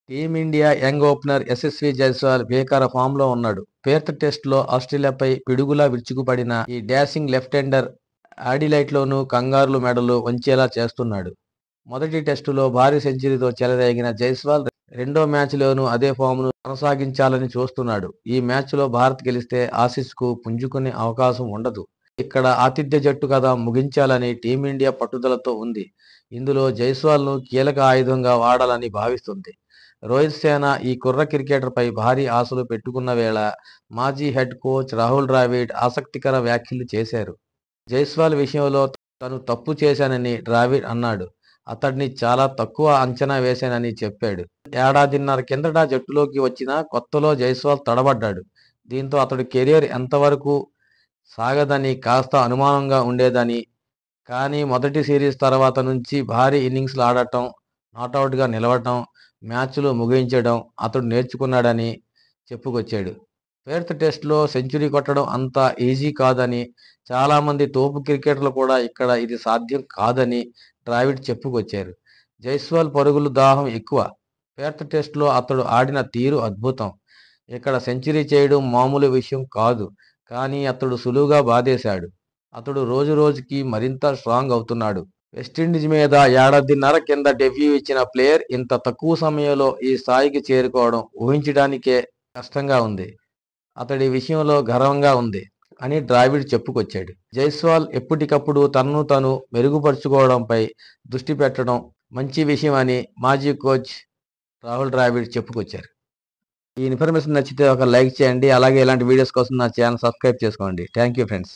Team India young opener Yashasvi Jaiswal భీకర ఫామ్‌లో ఉన్నాడు. పెర్త్ టెస్ట్‌లో ఆస్ట్రేలియాపై పిడుగులా విరుచుకుపడిన ఈ డాషింగ్ లెఫ్ట్ హ్యాండర్ అడిలైడ్‌లోనూ కంగారుల మెడలు వంచేలా చేస్తున్నాడు. మొదటి టెస్టులో భారీ సెంచరీతో చెలరేగిన జైస్వాల్ రెండో మ్యాచ్‌లోనూ అదే ఫామ్‌ను కొనసాగించాలని చూస్తున్నాడు. ఈ మ్యాచ్‌లో భారత్ గెలిస్తే ఆసీస్‌కు పుంజుకునే అవకాశం ఉండదు. ఇక్కడ ఆతిథ్య జట్టు కదా ముగించాలని టీమిండియా పట్టుదలతో ఉంది. ఇందులో జైస్వాల్‌ను కీలక ఆయుధంగా వాడాలని భావిస్తుంది. రోహిత్ సేన ఈ కుర్ర క్రికెటర్‌పై భారీ ఆశలు పెట్టుకున్న వేళ మాజీ హెడ్ కోచ్ రాహుల్ ద్రావిడ్ ఆసక్తికర వ్యాఖ్యలు చేశారు. జైస్వాల్ విషయంలో తను తప్పు చేశానని ద్రావిడ్ అన్నాడు. అతడిని చాలా తక్కువ అంచనా వేశానని చెప్పాడు. ఏడాదిన్నర కిందట జట్టులోకి వచ్చిన కొత్తలో జైస్వాల్ తడబడ్డాడు. దీంతో అతడి కెరీర్ ఎంతవరకు సాగదని కాస్త అనుమానంగా ఉండేదని. కానీ మొదటి సిరీస్ తర్వాత నుంచి భారీ ఇన్నింగ్స్‌లు ఆడటం, నాటౌట్‌గా నిలవటం, మ్యాచ్‌లు ముగించడం అతడు నేర్చుకున్నాడని చెప్పుకొచ్చాడు. పెర్త్ టెస్ట్‌లో సెంచరీ కొట్టడం అంత ఈజీ కాదని, చాలామంది తోపు క్రికెటర్లు కూడా ఇక్కడ ఇది సాధ్యం కాదని ద్రావిడ్ చెప్పుకొచ్చారు. జైస్వాల్ పరుగుల దాహం ఎక్కువ. పెర్త్ టెస్ట్‌లో అతడు ఆడిన తీరు అద్భుతం. ఇక్కడ సెంచరీ చేయడం మామూలు విషయం కాదు. కానీ అతడు సులువుగా బాదేశాడు. అతడు రోజురోజుకీ మరింత స్ట్రాంగ్ అవుతున్నాడు. వెస్టిండీస్ మీద ఏడాదిన్నర కింద డెబ్యూ ఇచ్చిన ప్లేయర్ ఇంత తక్కువ సమయంలో ఈ స్థాయికి చేరుకోవడం ఊహించడానికే కష్టంగా ఉంది. అతడి విషయంలో గర్వంగా ఉంది అని ద్రావిడ్ చెప్పుకొచ్చాడు. జైస్వాల్ ఎప్పటికప్పుడు తనను తాను మెరుగుపరుచుకోవడంపై దృష్టి పెట్టడం మంచి విషయం అని మాజీ కోచ్ రాహుల్ ద్రావిడ్ చెప్పుకొచ్చారు. ఈ ఇన్ఫర్మేషన్ నచ్చితే ఒక లైక్ చేయండి. అలాగే ఇలాంటి వీడియోస్ కోసం నా ఛానల్ సబ్స్క్రైబ్ చేసుకోండి. Thank you friends.